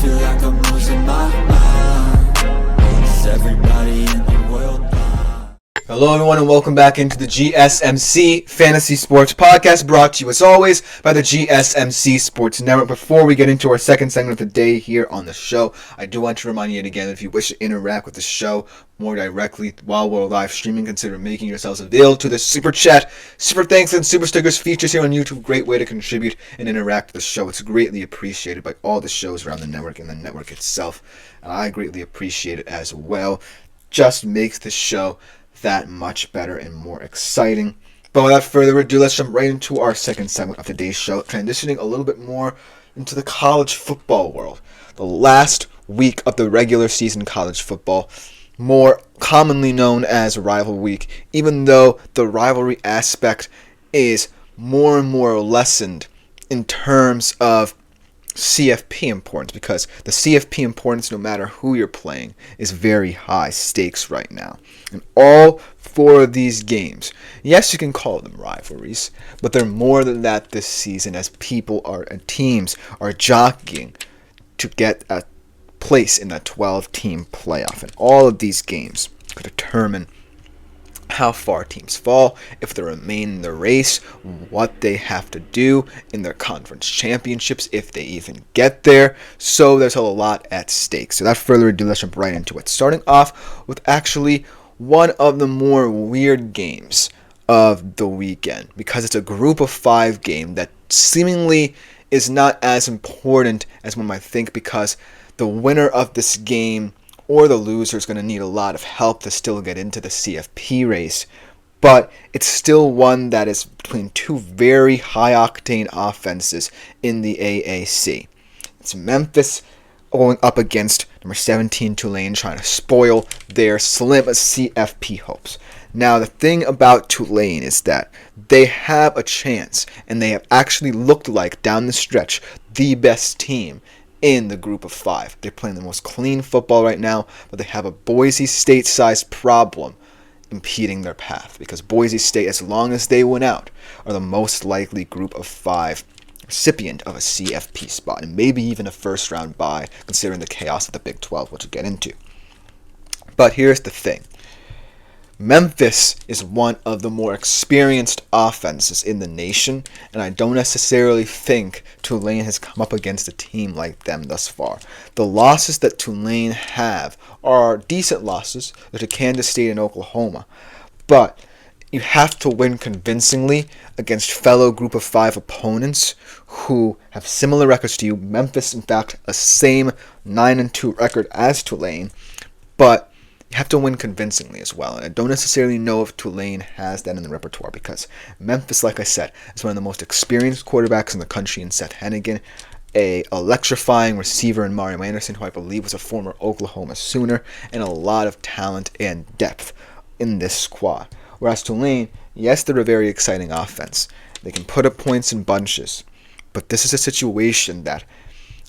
feel like I'm losing my mind. Is everybody in the world blind? Hello everyone and welcome back into the GSMC Fantasy Sports Podcast, brought to you as always by the GSMC Sports Network. Before we get into our second segment of the day here on the show, I do want to remind you again that if you wish to interact with the show more directly while we're live streaming, consider making yourselves available to the Super Chat, Super Thanks, and Super Stickers features here on YouTube. Great way to contribute and interact with the show. It's greatly appreciated by all the shows around the network and the network itself, and I greatly appreciate it as well. Just makes the show that much better and more exciting. But without further ado, let's jump right into our second segment of today's show, transitioning a little bit more into the college football world. The last week of the regular season college football, more commonly known as Rivalry Week, even though the rivalry aspect is more and more lessened in terms of CFP importance, because the CFP importance, no matter who you're playing, is very high stakes right now. And all four of these games, yes, you can call them rivalries, but they're more than that this season, as people are and teams are jockeying to get a place in that 12-team playoff. And all of these games could determine how far teams fall, if they remain in the race, what they have to do in their conference championships, if they even get there. So there's a lot at stake. So without further ado, let's jump right into it. Starting off with actually one of the more weird games of the weekend, because it's a group of 5 game that seemingly is not as important as one might think, because the winner of this game or the loser is going to need a lot of help to still get into the CFP race. But it's still one that is between two very high-octane offenses in the AAC. It's Memphis going up against number 17 Tulane, trying to spoil their slim CFP hopes. Now, the thing about Tulane is that they have a chance, and they have actually looked like, down the stretch, the best team in the group of 5. They're playing the most clean football right now, but they have a Boise State-sized problem impeding their path, because Boise State, as long as they win out, are the most likely group of 5 recipient of a CFP spot, and maybe even a first-round bye, considering the chaos of the Big 12, which we'll get into. But here's the thing. Memphis is one of the more experienced offenses in the nation, and I don't necessarily think Tulane has come up against a team like them thus far. The losses that Tulane have are decent losses. They're to Kansas State and Oklahoma, but you have to win convincingly against fellow group of 5 opponents who have similar records to you. Memphis, in fact, a same 9-2 record as Tulane, but you have to win convincingly as well. And I don't necessarily know if Tulane has that in the repertoire, because Memphis, like I said, is one of the most experienced quarterbacks in the country in Seth Hennigan, a electrifying receiver in Mario Anderson, who I believe was a former Oklahoma Sooner, and a lot of talent and depth in this squad. Whereas Tulane, yes, they're a very exciting offense. They can put up points in bunches, but this is a situation that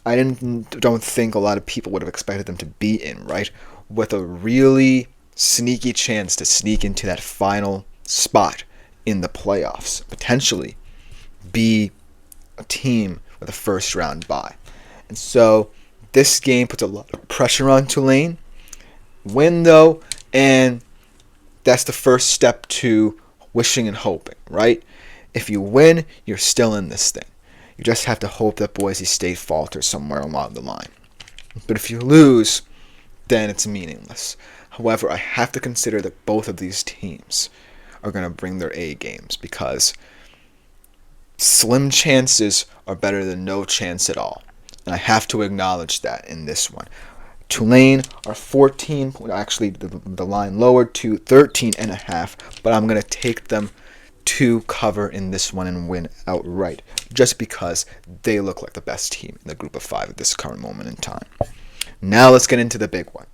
I don't think a lot of people would have expected them to be in, right? With a really sneaky chance to sneak into that final spot in the playoffs, potentially be a team with a first-round bye. And so this game puts a lot of pressure on Tulane. Win, though, and that's the first step to wishing and hoping, right? If you win, you're still in this thing. You just have to hope that Boise State falters somewhere along the line. But if you lose, then it's meaningless. However, I have to consider that both of these teams are going to bring their A games, because slim chances are better than no chance at all. And I have to acknowledge that in this one. Tulane are 14, actually the line lowered to 13.5, but I'm going to take them to cover in this one and win outright, just because they look like the best team in the group of 5 at this current moment in time. Now let's get into the big one.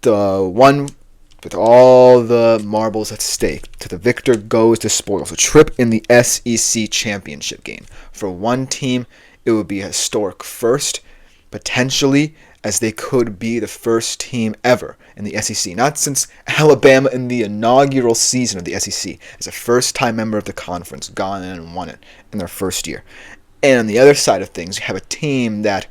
The one with all the marbles at stake. To the victor goes the spoils. A trip in the SEC championship game. For one team, it would be a historic first, potentially, as they could be the first team ever in the SEC. Not since Alabama in the inaugural season of the SEC, as a first-time member of the conference, gone in and won it in their first year. And on the other side of things, you have a team that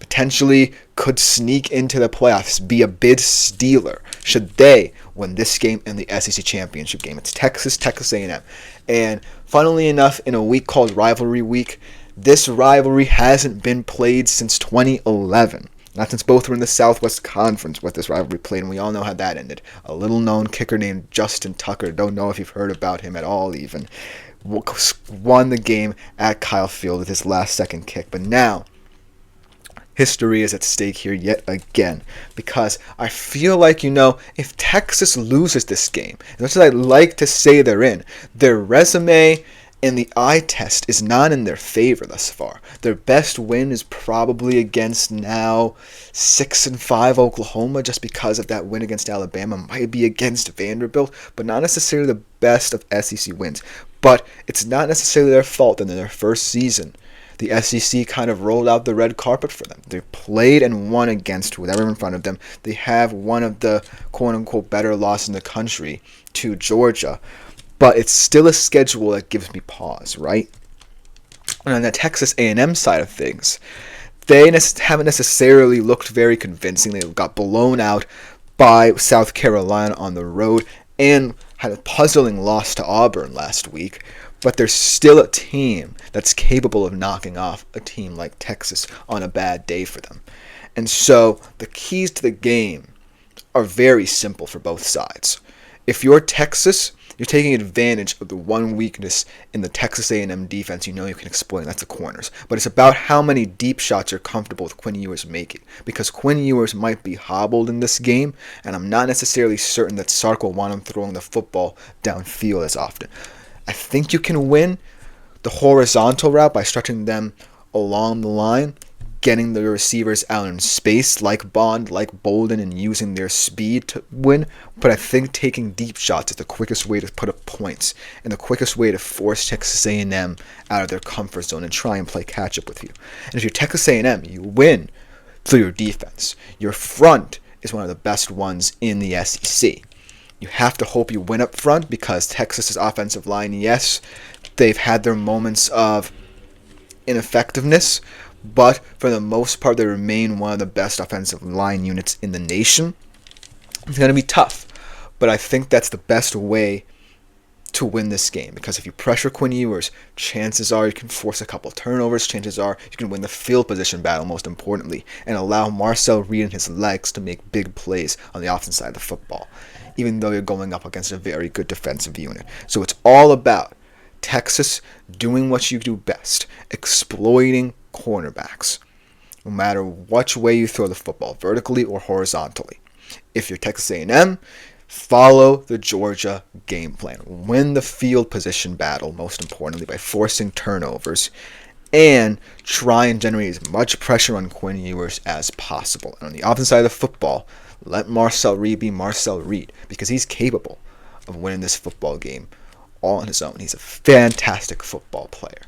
potentially could sneak into the playoffs, be a bid stealer should they win this game in the SEC championship game. It's Texas A&M. And funnily enough, in a week called Rivalry Week, this rivalry hasn't been played since 2011. Not since both were in the Southwest Conference with this rivalry played, and we all know how that ended. A little-known kicker named Justin Tucker, don't know if you've heard about him at all even, won the game at Kyle Field with his last-second kick. But now, history is at stake here yet again, because I feel like, if Texas loses this game, as much as I'd like to say they're in, their resume and the eye test is not in their favor thus far. Their best win is probably against now 6-5 Oklahoma, just because of that win against Alabama. Might be against Vanderbilt, but not necessarily the best of SEC wins. But it's not necessarily their fault that in their first season, the SEC kind of rolled out the red carpet for them. They played and won against whoever in front of them. They have one of the quote-unquote better losses in the country to Georgia. But it's still a schedule that gives me pause, right? And on the Texas A&M side of things, they haven't necessarily looked very convincing. They got blown out by South Carolina on the road and had a puzzling loss to Auburn last week. But they're still a team that's capable of knocking off a team like Texas on a bad day for them. And so the keys to the game are very simple for both sides. If you're Texas, you're taking advantage of the one weakness in the Texas A&M defense you can exploit, and that's the corners. But it's about how many deep shots you're comfortable with Quinn Ewers making, because Quinn Ewers might be hobbled in this game, and I'm not necessarily certain that Sark will want him throwing the football downfield as often. I think you can win the horizontal route by stretching them along the line, getting the receivers out in space like Bond, like Bolden, and using their speed to win. But I think taking deep shots is the quickest way to put up points and the quickest way to force Texas A&M out of their comfort zone and try and play catch up with you. And if you're Texas A&M, you win through your defense. Your front is one of the best ones in the SEC. You have to hope you win up front, because Texas's offensive line, yes, they've had their moments of ineffectiveness, but for the most part, they remain one of the best offensive line units in the nation. It's going to be tough, but I think that's the best way to win this game, because if you pressure Quinn Ewers, chances are you can force a couple turnovers. Chances are you can win the field position battle, most importantly, and allow Marcel Reed and his legs to make big plays on the offensive side of the football, even though you're going up against a very good defensive unit. So it's all about Texas doing what you do best, exploiting cornerbacks, no matter which way you throw the football, vertically or horizontally. If you're Texas A&M, follow the Georgia game plan. Win the field position battle, most importantly, by forcing turnovers, and try and generate as much pressure on Quinn Ewers as possible. And on the offensive side of the football, let Marcel Reed be Marcel Reed, because he's capable of winning this football game all on his own. He's a fantastic football player,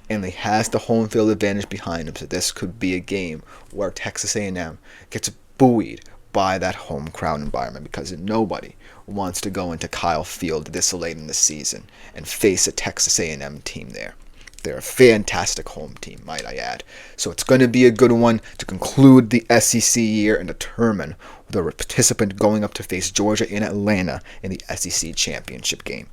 and he has the home field advantage behind him, so this could be a game where Texas A&M gets buoyed by that home crowd environment, because nobody wants to go into Kyle Field this late in the season and face a Texas A&M team there. They're a fantastic home team, might I add. So it's going to be a good one to conclude the SEC year and determine the participant going up to face Georgia in Atlanta in the SEC championship game.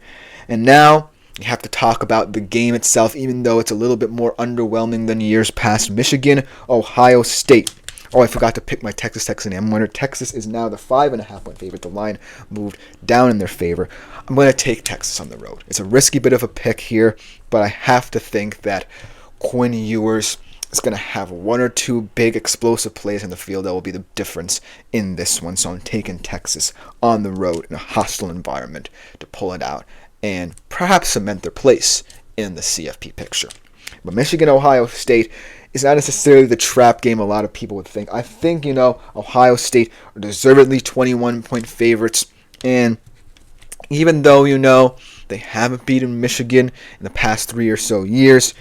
And now you have to talk about the game itself, even though it's a little bit more underwhelming than years past. Michigan, Ohio State. Oh, I forgot to pick my Texas A&M winner. Texas is now the 5.5-point favorite. The line moved down in their favor. I'm going to take Texas on the road. It's a risky bit of a pick here, but I have to think that Quinn Ewers is going to have one or two big explosive plays in the field that will be the difference in this one. So I'm taking Texas on the road in a hostile environment to pull it out and perhaps cement their place in the CFP picture. But Michigan, Ohio State is not necessarily the trap game a lot of people would think. I think, Ohio State are deservedly 21-point favorites. And even though, they haven't beaten Michigan in the past 3 or so years,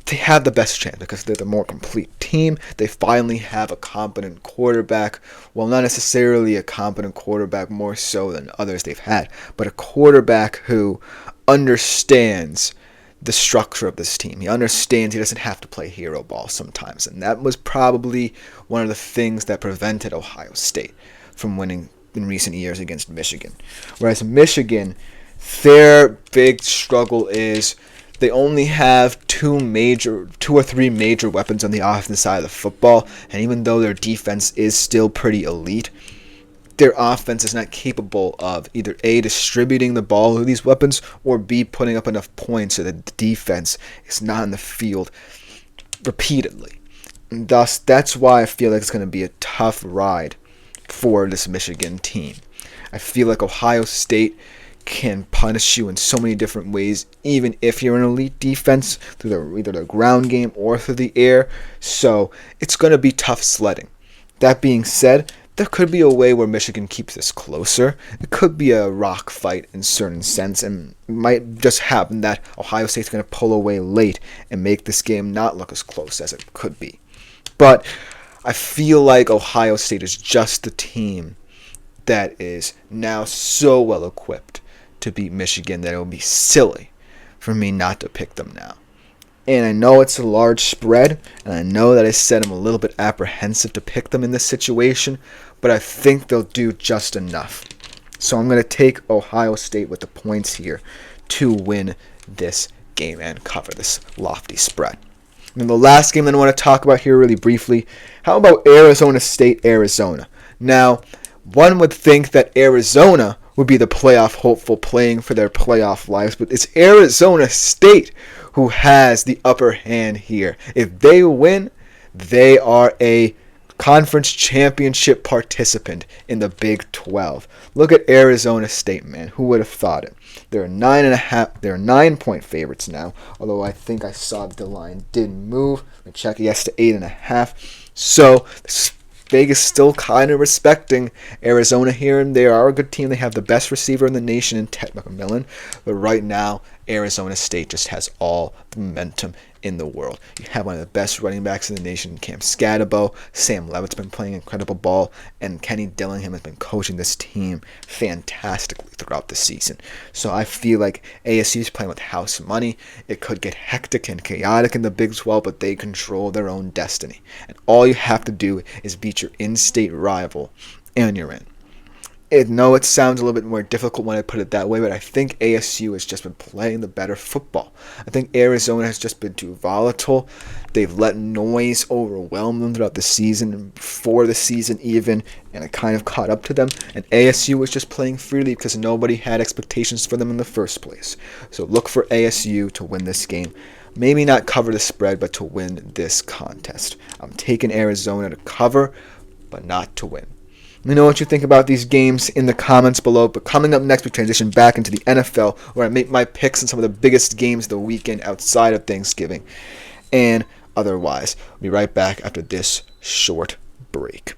they have the best chance because they're the more complete team. They finally have a competent quarterback. Well, not necessarily a competent quarterback more so than others they've had, but a quarterback who understands the structure of this team. He understands he doesn't have to play hero ball sometimes. And that was probably one of the things that prevented Ohio State from winning in recent years against Michigan. Whereas Michigan, their big struggle is they only have two or three major weapons on the offensive side of the football. And even though their defense is still pretty elite, their offense is not capable of either A, distributing the ball to these weapons, or B, putting up enough points so that the defense is not in the field repeatedly. And thus, that's why I feel like it's going to be a tough ride for this Michigan team. I feel like Ohio State can punish you in so many different ways, even if you're an elite defense, through either the ground game or through the air. So it's going to be tough sledding. That being said, there could be a way where Michigan keeps this closer. It could be a rock fight in certain sense, and it might just happen that Ohio State's going to pull away late and make this game not look as close as it could be. But I feel like Ohio State is just the team that is now so well equipped to beat Michigan that it would be silly for me not to pick them now. And I know it's a large spread, and I know that I said I'm a little bit apprehensive to pick them in this situation, but I think they'll do just enough. So I'm going to take Ohio State with the points here to win this game and cover this lofty spread. And the last game that I want to talk about here really briefly, how about Arizona State, Arizona? Now, one would think that Arizona would be the playoff hopeful playing for their playoff lives, but it's Arizona State who has the upper hand here. If they win, they are a conference championship participant in the Big 12. Look at Arizona State, man. Who would have thought it? They're 9.5. They're 9-point favorites now. Although I think I saw the line did move. Let me check. Yes, to 8.5. So Vegas still kind of respecting Arizona here, and they are a good team. They have the best receiver in the nation in Ted McMillan. But right now, Arizona State just has all the momentum in the world. You have one of the best running backs in the nation, Cam Scatabo. Sam Levitt's been playing incredible ball, and Kenny Dillingham has been coaching this team fantastically throughout the season. So I feel like ASU is playing with house money. It could get hectic and chaotic in the Big 12, but they control their own destiny. And all you have to do is beat your in-state rival, and you're in. It sounds a little bit more difficult when I put it that way, but I think ASU has just been playing the better football. I think Arizona has just been too volatile. They've let noise overwhelm them throughout the season, and before the season even, and it kind of caught up to them. And ASU was just playing freely because nobody had expectations for them in the first place. So look for ASU to win this game. Maybe not cover the spread, but to win this contest. I'm taking Arizona to cover, but not to win. Let me know what you think about these games in the comments below. But coming up next, we transition back into the NFL, where I make my picks on some of the biggest games of the weekend outside of Thanksgiving and otherwise. I'll be right back after this short break.